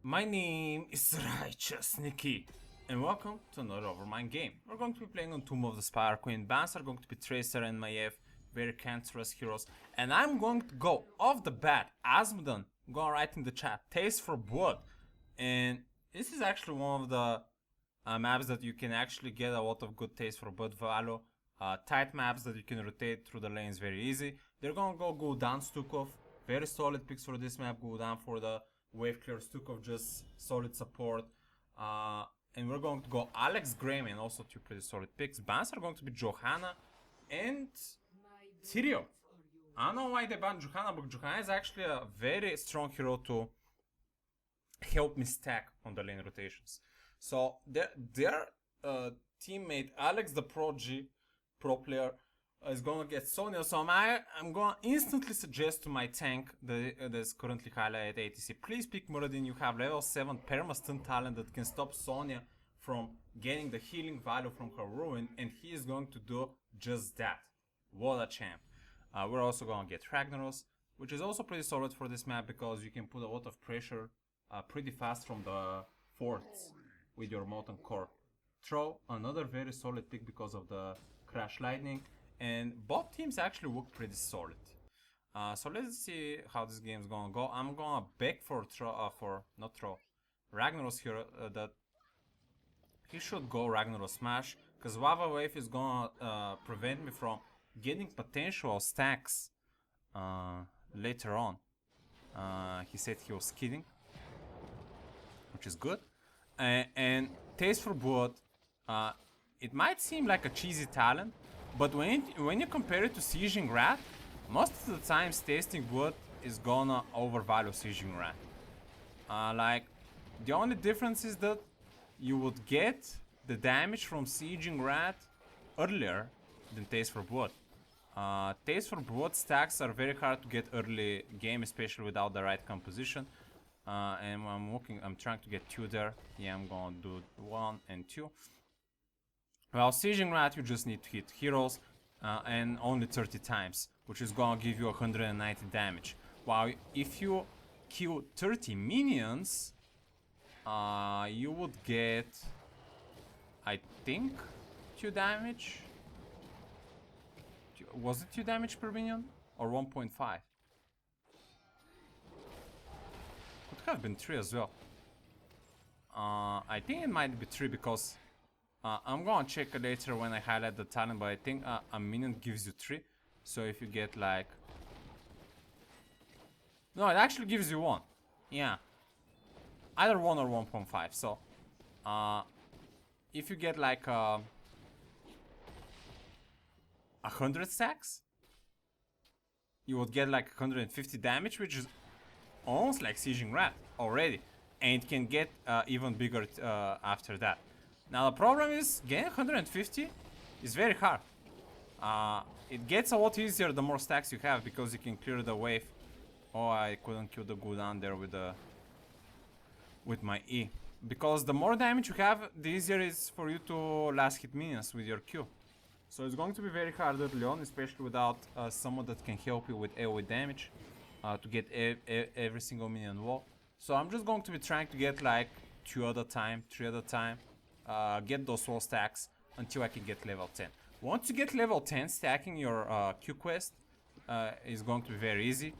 My name is RighteousNicky, and welcome to another Overmind game. We're going to be playing on Tomb of the Spire Queen. Bans are going to be Tracer and Maiev, very cancerous heroes, and I'm going to go off the bat. Azmodan, go write in the chat, Taste for Blood, and this is actually one of the maps that you can actually get a lot of good Taste for Blood value. Tight maps that you can rotate through the lanes very easy. They're gonna go Gul'dan Stukov, very solid picks for this map. Gul'dan for the wave clear, Stukov just solid support. And we're going to go Alex Graham and also two pretty solid picks. Bans are going to be Johanna and Tyrio. I don't know why they banned Johanna, but Johanna is actually a very strong hero to help me stack on the lane rotations. So their teammate Alex the pro player is gonna get Sonya, so I'm gonna instantly suggest to my tank that is currently highlighted at ATC, please pick Muradin. You have level 7 perma-stun talent that can stop Sonya from getting the healing value from her ruin, and he is going to do just that. What a champ. We're also gonna get Ragnaros, which is also pretty solid for this map because you can put a lot of pressure pretty fast from the forts with your Molten Core. Throw, another very solid pick because of the Crash Lightning, and both teams actually look pretty solid. So let's see how this game is gonna go. I'm gonna beg for Ragnaros here, that he should go Ragnaros Smash, because Lava Wave is gonna prevent me from getting potential stacks later on. He said he was kidding, which is good. And Taste for Blood, it might seem like a cheesy talent, but when you compare it to Sieging Rat, most of the times Tasting Blood is gonna overvalue Sieging Rat. Like, the only difference is that you would get the damage from Sieging Rat earlier than Taste for Blood. Taste for Blood stacks are very hard to get early game, especially without the right composition. And I'm trying to get 2 there. Yeah, I'm gonna do 1 and 2. Well, Sieging Rat, you just need to hit heroes and only 30 times, which is gonna give you 190 damage. While if you kill 30 minions, you would get, I think, 2 damage. Was it 2 damage per minion? Or 1.5? Could have been 3 as well. I think it might be 3 because I'm gonna check later when I highlight the talent, but I think a minion gives you 3. So if you get like... No, it actually gives you 1. Yeah. Either 1 or 1.5. So if you get like 100 stacks, you would get like 150 damage, which is almost like Sieging Rat already. And it can get even bigger after that. Now the problem is, getting 150 is very hard. It gets a lot easier the more stacks you have, because you can clear the wave. Oh, I couldn't kill the Gul'dan there with my E. Because the more damage you have, the easier it is for you to last hit minions with your Q. So it's going to be very hard early on, especially without someone that can help you with AoE damage to get every single minion wall. So I'm just going to be trying to get like 2 at a time, 3 at a time. Get those wall stacks until I can get level 10. Once you get level 10, stacking your Q quest is going to be very easy,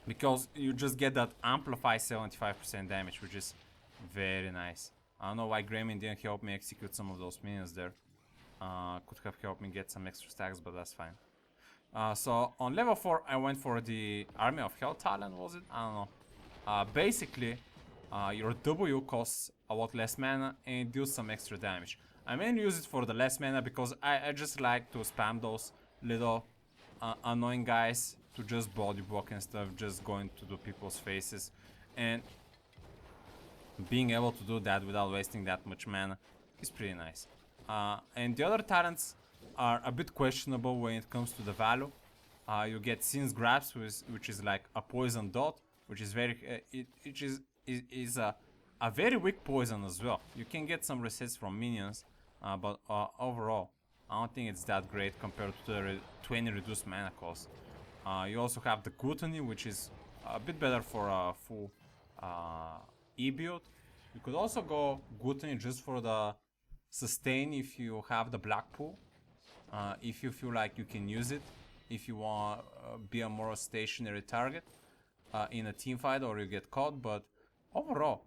because you just get that amplify 75% damage, which is very nice. I don't know why Grayman didn't help me execute some of those minions there. Could have helped me get some extra stacks, but that's fine. So on level 4 I went for the Army of Hell talent, was it? I don't know. Basically, your W costs a lot less mana and deals some extra damage. I mainly use it for the less mana because I just like to spam those little annoying guys to just body block instead of just going to do people's faces. And being able to do that without wasting that much mana is pretty nice. And the other talents are a bit questionable when it comes to the value. You get Sin's Grasp, which is like a poison dot, which is very is a very weak poison as well. You can get some resets from minions, but overall I don't think it's that great compared to the 20 reduced mana cost. You also have the Gluttony, which is a bit better for full E build. You could also go Guten just for the sustain if you have the black pool. If you feel like you can use it, if you want be a more stationary target in a team fight or you get caught. But overall,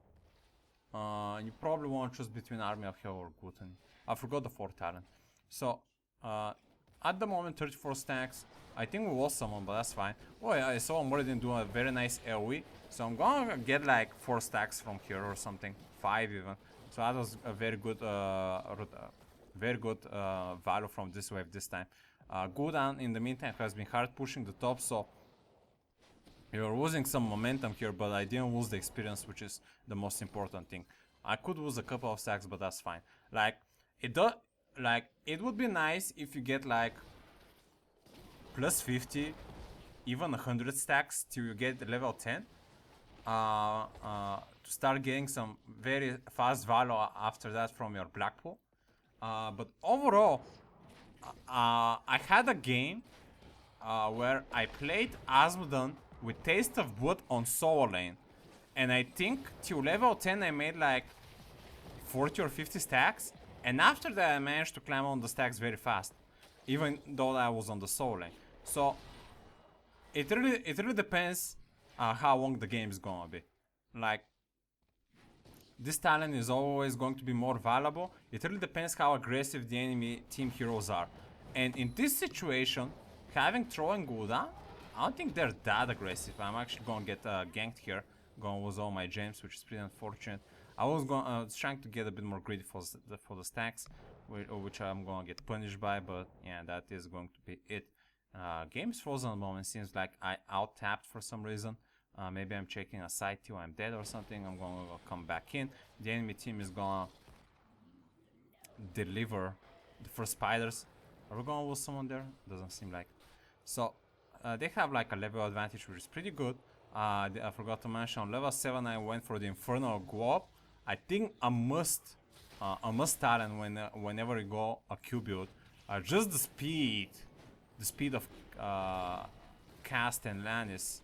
you probably want to choose between Army of Hell or Guten. I forgot the 4th talent. So at the moment 34 stacks. I think we lost someone, but that's fine. Oh yeah, I saw Mordin do a very nice AoE. So I'm gonna get like 4 stacks from here or something, 5 even. So that was a very good value from this wave this time. Gudan in the meantime has been hard pushing the top, so you're losing some momentum here, but I didn't lose the experience, which is the most important thing. I could lose a couple of stacks, but that's fine. Like it would be nice if you get like plus 50, even 100 stacks till you get level 10. To start getting some very fast value after that from your black pool. But overall, I had a game where I played Azmodan with Taste of Blood on solo lane. And I think till level 10 I made like 40 or 50 stacks. And after that I managed to climb on the stacks very fast, even though I was on the solo lane. So it really depends how long the game is gonna be. Like, this talent is always going to be more valuable. It really depends how aggressive the enemy team heroes are. And in this situation, having Troll and Gul'dan, I don't think they're that aggressive. I'm actually gonna get ganked here, gonna lose all my gems, which is pretty unfortunate. I was trying to get a bit more greedy for the stacks, which I'm gonna get punished by, but yeah, that is going to be it. Game is frozen at the moment. Seems like I out-tapped for some reason. Maybe I'm checking a side till I'm dead or something. I'm gonna come back in. The enemy team is gonna deliver the first spiders. Are we gonna lose someone there? Doesn't seem like. So they have like a level advantage, which is pretty good. I forgot to mention on level 7 I went for the Infernal Globe. I think a must talent whenever you go a Q build. Just the speed of cast and land is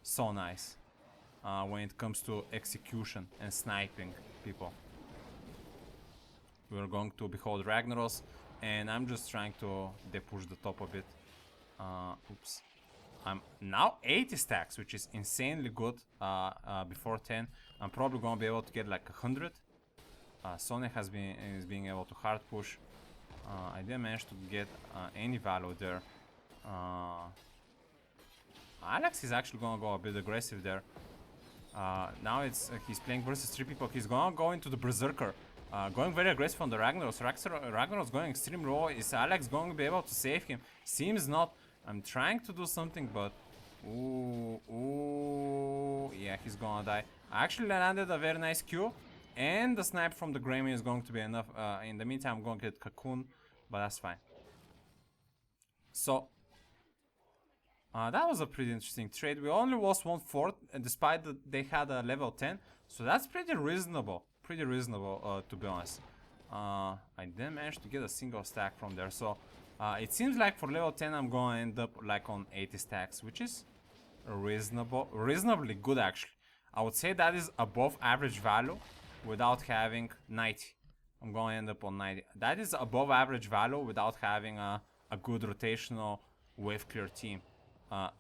so nice when it comes to execution and sniping people. We're going to behold Ragnaros, and I'm just trying to depush the top a bit. Oops. I'm now 80 stacks, which is insanely good. Before 10, I'm probably gonna be able to get like 100. Sonic is being able to hard push. I didn't manage to get any value there. Alex is actually gonna go a bit aggressive there. Now he's playing versus 3 people. He's gonna go into the Berserker, going very aggressive on the Ragnaros. Ragnaros going extreme low. Is Alex going to be able to save him? Seems not. I'm trying to do something, but ooh, yeah, he's gonna die. I actually landed a very nice Q, and the snipe from the Grammy is going to be enough. In the meantime, I'm going to get Cocoon, but that's fine. So that was a pretty interesting trade. We only lost 1/4, and despite that they had a level 10, so that's pretty reasonable. To be honest. I didn't manage to get a single stack from there, so it seems like for level 10 I'm gonna end up like on 80 stacks, which is reasonably good actually. I would say that is above average value without having 90. I'm gonna end up on 90. That is above average value without having a good rotational wave clear team.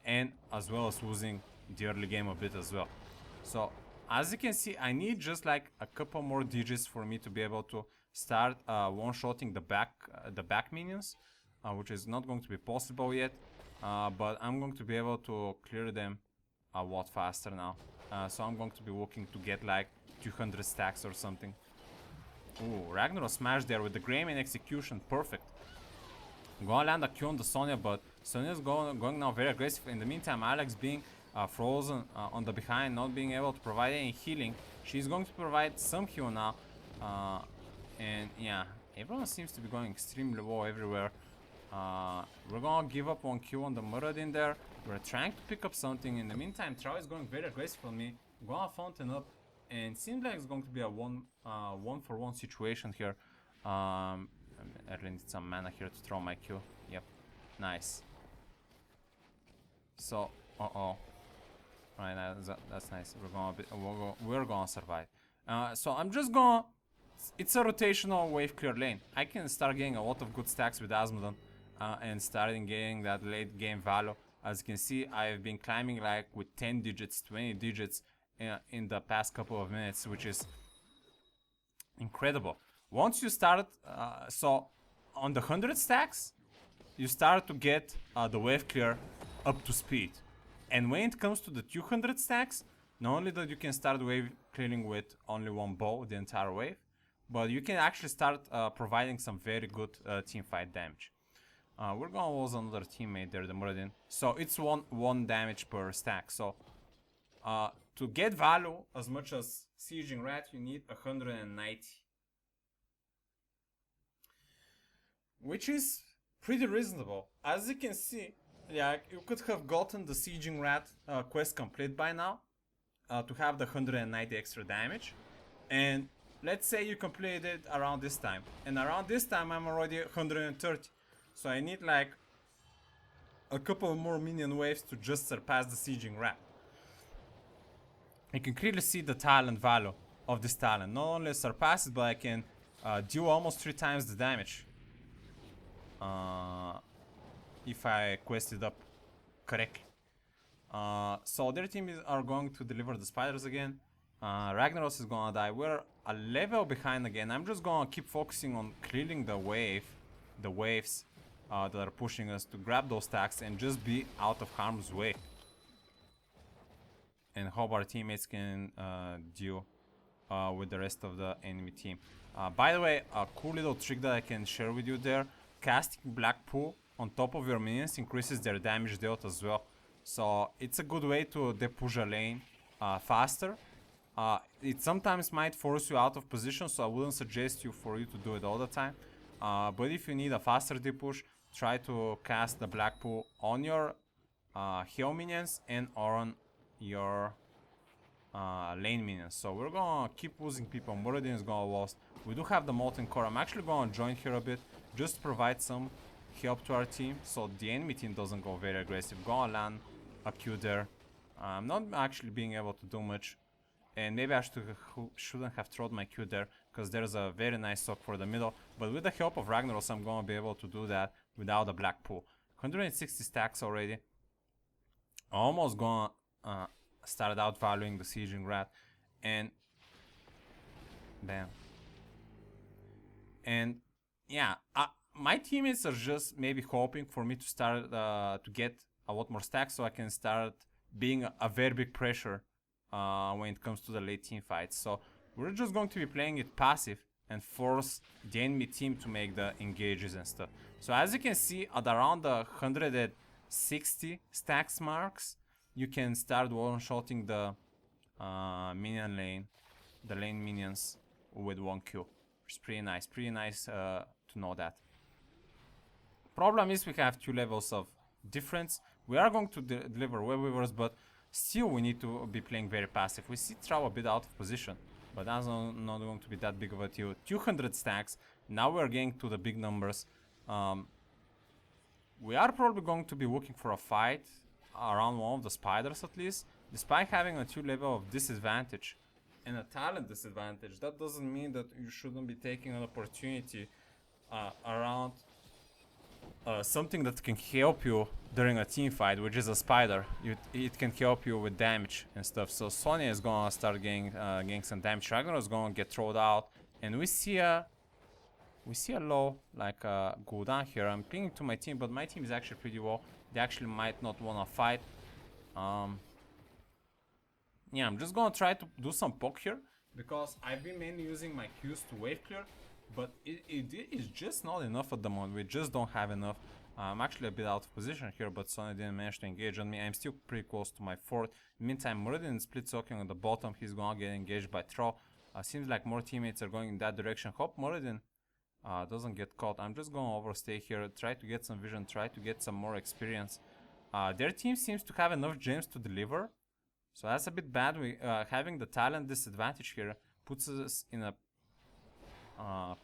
And as well as losing the early game a bit as well. So as you can see, I need just like a couple more digits for me to be able to start one-shotting the back minions, which is not going to be possible yet, but I'm going to be able to clear them a lot faster now. So I'm going to be looking to get like 200 stacks or something. Ooh, Ragnaros smash there with the Graham in execution, perfect. I'm gonna land a Q on the Sonya, but Sonya's going now very aggressive. In the meantime, Alex being frozen on the behind, not being able to provide any healing. She's going to provide some heal now. And yeah, everyone seems to be going extremely low everywhere. We're gonna give up one Q on the Muradin there. We're trying to pick up something. In the meantime, Trau is going very aggressive on me. I'm gonna fountain up, and it seems like it's going to be a one-for-one situation here. I really need some mana here to throw my Q. Yep, nice. So, Right, that's nice. We're gonna survive. So I'm just gonna. It's a rotational wave clear lane. I can start getting a lot of good stacks with Azmodan and starting getting that late game value. As you can see, I've been climbing like with 10 digits, 20 digits in the past couple of minutes, which is incredible. Once you start, so on the 100 stacks, you start to get the wave clear up to speed. And when it comes to the 200 stacks, not only that you can start wave clearing with only one bow the entire wave, but you can actually start providing some very good team fight damage. We're gonna lose another teammate there, the Muradin. So it's one damage per stack. So to get value as much as Sieging Rat, you need 190. Which is pretty reasonable. As you can see, yeah, you could have gotten the Sieging Rat quest complete by now to have the 190 extra damage. And let's say you completed it around this time. And around this time I'm already 130. So I need like a couple more minion waves to just surpass the Sieging Rat. You can clearly see the talent value of this talent. Not only surpass it, but I can do almost 3 times the damage. If I quest it up correctly. So their team are going to deliver the spiders again. Ragnaros is gonna die. We're a level behind again. I'm just gonna keep focusing on clearing the waves that are pushing us to grab those stacks and just be out of harm's way. And hope our teammates can deal with the rest of the enemy team. By the way, a cool little trick that I can share with you there. Casting Black Pool on top of your minions increases their damage dealt as well. So it's a good way to depush a lane faster. It sometimes might force you out of position, so I wouldn't suggest for you to do it all the time. But if you need a faster depush, try to cast the Black Pool on your heal minions and on your lane minions. So we're gonna keep losing people. Muradin is gonna lose. We do have the Molten Core. I'm actually gonna join here a bit, just to provide some help to our team, so the enemy team doesn't go very aggressive. Gonna land a Q there. I'm not actually being able to do much, and maybe I shouldn't have thrown my Q there, because there's a very nice sock for the middle. But with the help of Ragnaros, I'm gonna be able to do that without a Black Pool. 160 stacks already. Almost gonna start out valuing the Sieging Rat, and bam. And yeah, my teammates are just maybe hoping for me to start to get a lot more stacks, so I can start being a very big pressure when it comes to the late team fights. So we're just going to be playing it passive and force the enemy team to make the engages and stuff. So as you can see, at around the 160 stacks marks, you can start one-shotting the minion lane, the lane minions with 1 Q. It's pretty nice to know that. Problem is we have 2 levels of difference. We are going to deliver web weavers, but still we need to be playing very passive. We see Trow a bit out of position, but that's not going to be that big of a deal. 200 stacks. Now we're getting to the big numbers. We are probably going to be looking for a fight around one of the spiders at least. Despite having a 2 level of disadvantage and a talent disadvantage, that doesn't mean that you shouldn't be taking an opportunity around something that can help you during a team fight, which is a spider. It can help you with damage and stuff. So Sonya is gonna start getting some damage. Ragnar is gonna get thrown out, and we see a low like cooldown here. I'm pinging to my team, but my team is actually pretty low. They actually might not wanna fight. Yeah, I'm just gonna try to do some poke here, because I've been mainly using my Qs to wave clear, but it is just not enough at the moment. We just don't have enough. I'm actually a bit out of position here, but Sonya didn't manage to engage on me. I'm still pretty close to my fort. Meantime, Muradin is split soaking on the bottom. He's gonna get engaged by Troll. Seems like more teammates are going in that direction. Hope Muradin doesn't get caught. I'm just gonna overstay here, try to get some vision, try to get some more experience. Their team seems to have enough gems to deliver, so that's a bit bad. Having the talent disadvantage here puts us in a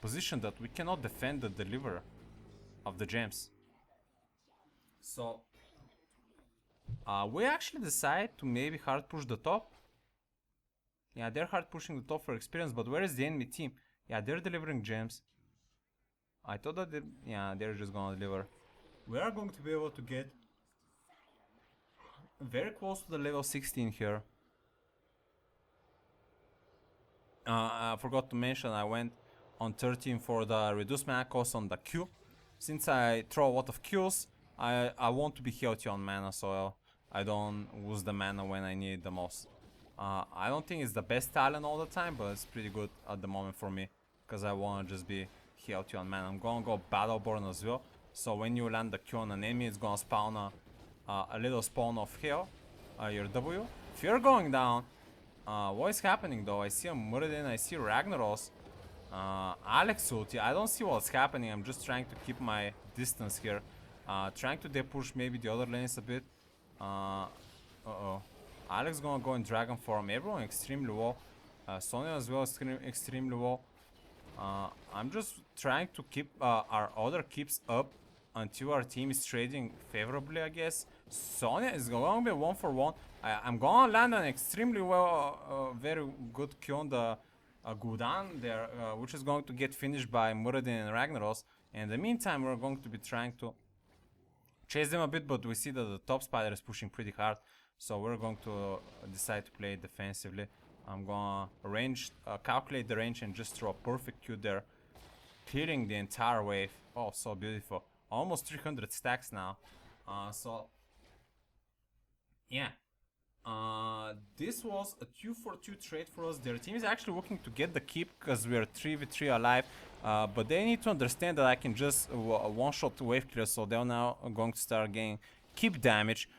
position that we cannot defend the deliver of the gems. So We actually decide to maybe hard push the top. Yeah, they're hard pushing the top for experience, but where is the enemy team? Yeah, they're delivering gems. I thought that they're just gonna deliver. We are going to be able to get very close to the level 16 here. I forgot to mention I went on 13 for the reduced mana cost on the Q. Since I throw a lot of Qs, I want to be healthy on mana, so I don't lose the mana when I need it the most. I don't think it's the best talent all the time, but it's pretty good at the moment for me, because I want to just be healthy on mana. I'm gonna go Battleborn as well, so when you land the Q on an enemy, it's gonna spawn a little spawn of heal, your W. If you're going down, what is happening though? I see a Muradin, I see Ragnaros, Alex ulti. I don't see what's happening. I'm just trying to keep my distance here, trying to depush maybe the other lanes a bit. Alex gonna go in dragon form. Everyone extremely low. Sonya as well extremely low. I'm just trying to keep our other keeps up until our team is trading favorably, I guess. Sonya is going to be 1-for-1. I'm gonna land an extremely very good Q on the Gudan there, which is going to get finished by Muradin and Ragnaros. And in the meantime, we're going to be trying to chase them a bit, but we see that the top spider is pushing pretty hard. So we're going to decide to play defensively. I'm gonna calculate the range and just throw a perfect Q there, clearing the entire wave. Oh, so beautiful. Almost 300 stacks now. Yeah. This was a 2-for-2 trade for us. Their team is actually looking to get the keep because we are 3v3 alive. But they need to understand that I can just one-shot wave clear, so they're now going to start getting keep damage.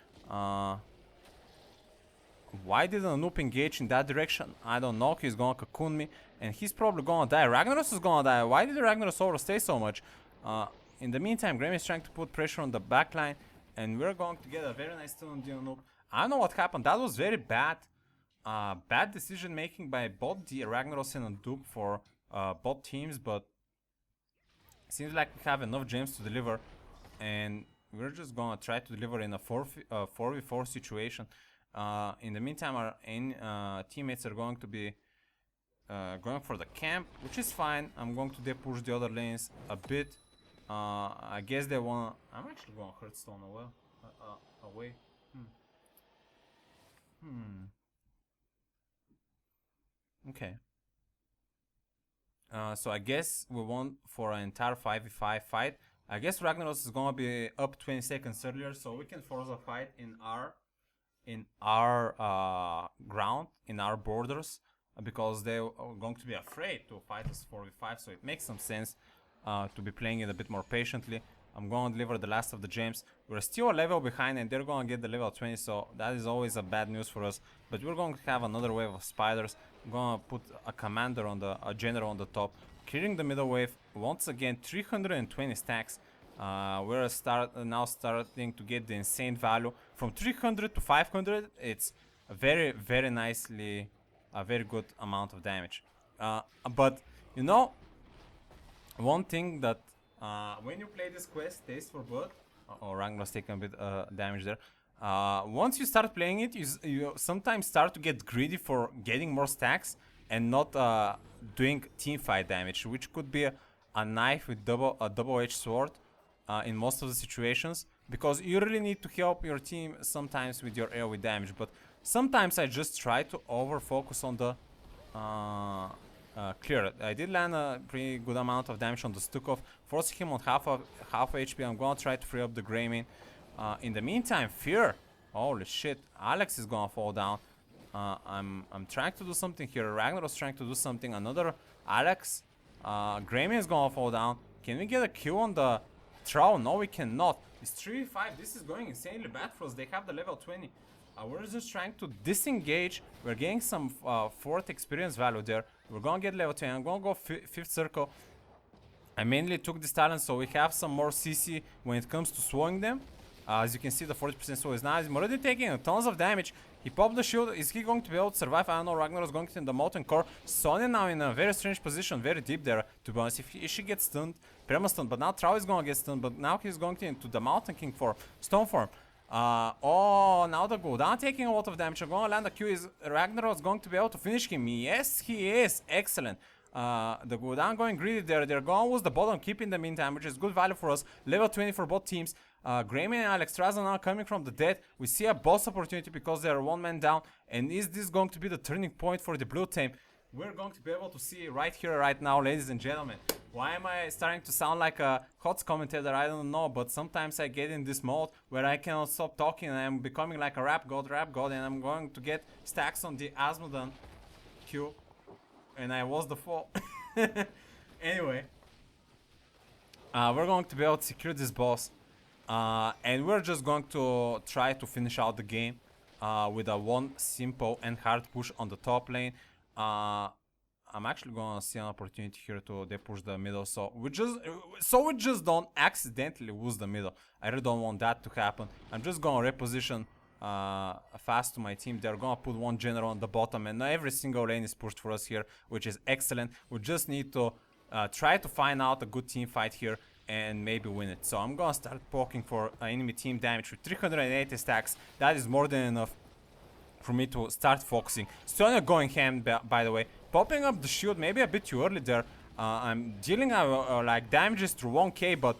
Why didn't Anoop engage in that direction? I don't know. He's gonna cocoon me, and he's probably gonna die. Ragnaros is gonna die. Why did Ragnaros overstay so much? In the meantime, Grammy is trying to put pressure on the backline, and we're going to get a very nice turn on the Anoop. I don't know what happened. That was very bad. Bad decision making by both the Ragnaros and Anoop for both teams, but seems like we have enough gems to deliver, and we're just gonna try to deliver in a 4v4 situation. In the meantime, our teammates are going to be going for the camp, which is fine. I'm going to push the other lanes a bit. I guess they wanna. I'm actually going to Hearthstone away. Okay. So I guess we want for an entire 5v5 fight. I guess Ragnaros is gonna be up 20 seconds earlier, so we can force a fight in our ground, in our borders, because they are going to be afraid to fight us 4v5, so it makes some sense to be playing it a bit more patiently. I'm going to deliver the last of the gems. We're still a level behind and they're going to get the level 20, so that is always a bad news for us. But we're going to have another wave of spiders. I'm going to put a commander on a general on the top, clearing the middle wave. Once again, 320 stacks. We're now starting to get the insane value. From 300 to 500, it's a very, very nicely, a very good amount of damage. But, you know, one thing that when you play this quest, Taste for Blood, Ragnar's taking a bit damage there. Once you start playing it, you sometimes start to get greedy for getting more stacks and not doing teamfight damage, which could be a knife with a double-edged sword in most of the situations, because you really need to help your team sometimes with your AoE damage. But sometimes I just try to over-focus on the clear. I did land a pretty good amount of damage on the Stukov, forcing him on half HP. I'm gonna try to free up the Greymane. In the meantime, Fear. Holy shit, Alex is gonna fall down. I'm trying to do something here. Ragnaros trying to do something. Another Alex. Greymane is gonna fall down. Can we get a kill on the Troll? No, we cannot. It's 3v5. This is going insanely bad for us. They have the level 20. We're just trying to disengage. We're getting some 4th experience value there. We're gonna get level 20. I'm gonna go 5th circle. I mainly took this talent so we have some more CC when it comes to swallowing them. As you can see, the 40% slow is nice. I'm already taking tons of damage. He popped the shield. Is he going to be able to survive? I don't know. Ragnaros going to in the Molten Core. Sonya now in a very strange position, very deep there, to be honest. If she gets stunned, perma-stunned, but now Trow is going to get stunned, but now he's going into the Mountain King form, Stone form. Oh, now the Gul'dan taking a lot of damage. I'm gonna land the Q. Is Ragnarok's going to be able to finish him? Yes, he is. Excellent. The Gul'dan going greedy there. They're gonna lose the bottom, keep in the meantime, which is good value for us. Level 20 for both teams. Greyman and Alexstrasza now coming from the dead. We see a boss opportunity because they're one man down. And is this going to be the turning point for the blue team? We're going to be able to see right here, right now, ladies and gentlemen. Why am I starting to sound like a HOTS commentator? I don't know, but sometimes I get in this mode where I cannot stop talking and I'm becoming like a rap god, and I'm going to get stacks on the Azmodan Q. And I was the fall. Anyway, we're going to be able to secure this boss. And we're just going to try to finish out the game with a one simple and hard push on the top lane. I'm actually gonna see an opportunity here to depush the middle, so we just don't accidentally lose the middle. I really don't want that to happen. I'm just gonna reposition fast to my team. They're gonna put one general on the bottom, and every single lane is pushed for us here, which is excellent. We just need to try to find out a good team fight here and maybe win it. So I'm gonna start poking for enemy team damage with 380 stacks. That is more than enough for me to start focusing. Sonya going ham, by the way. Popping up the shield maybe a bit too early there. I'm dealing like damages through 1k, but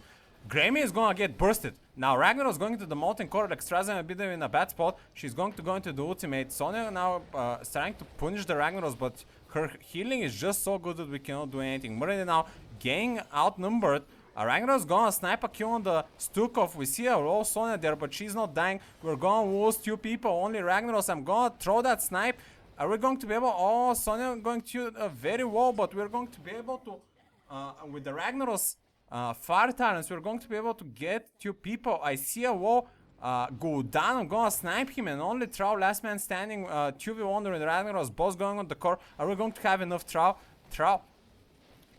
Grammy is gonna get bursted. Now Ragnarok's going to the Molten Core. Alexstrasza a bit in a bad spot. She's going to go into the ultimate. Sonya now starting to punish the Ragnaros, but her healing is just so good that we cannot do anything. Murray now getting outnumbered. Ragnarok's gonna snipe a kill on the Stukov. We see a raw Sonya there, but she's not dying. We're gonna lose two people, only Ragnaros. I'm gonna throw that snipe. Are we going to be able... Oh, Sonya going to very well, but we're going to be able to... with the Ragnaros Fire Tyrants, we're going to be able to get two people. I see a wall. Gul'dan, I'm gonna snipe him and only Trow, last man standing. 2v1 with Ragnaros, boss going on the core. Are we going to have enough Trow?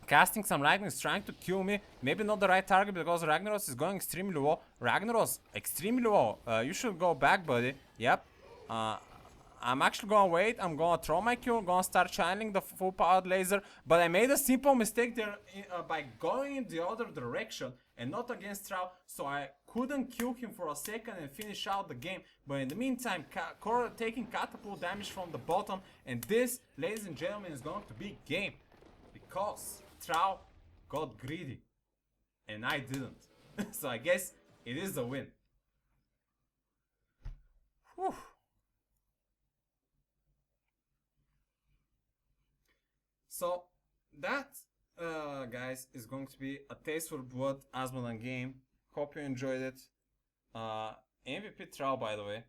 Casting some lightnings, trying to kill me. Maybe not the right target because Ragnaros is going extremely low. Ragnaros, extremely low. You should go back, buddy. Yep. I'm actually gonna wait. I'm gonna throw my Q. I'm gonna start channeling the full powered laser. But I made a simple mistake there by going in the other direction and not against Trow. So I couldn't kill him for a second and finish out the game. But in the meantime, Core taking catapult damage from the bottom. And this, ladies and gentlemen, is going to be game. Because Trow got greedy and I didn't. So I guess it is a win. Whew. So that, guys, is going to be a Taste for Blood Azmodan game. Hope you enjoyed it. MVP Trow, by the way.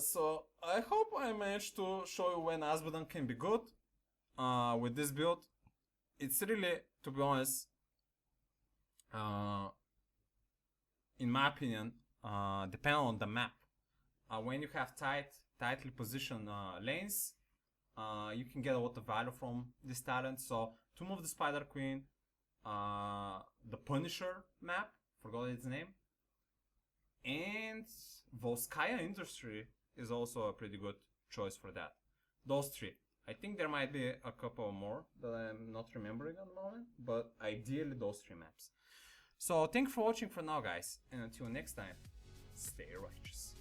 So I hope I managed to show you when Azmodan can be good. With this build, it's really, to be honest, in my opinion, depending on the map. When you have tightly positioned lanes, you can get a lot of value from this talent. So Tomb of the Spider Queen, the Punisher map, forgot its name, and Volskaya Industry is also a pretty good choice for that. Those three. I think there might be a couple more that I'm not remembering at the moment, but ideally those three maps. So thank you for watching for now, guys, and until next time, stay righteous.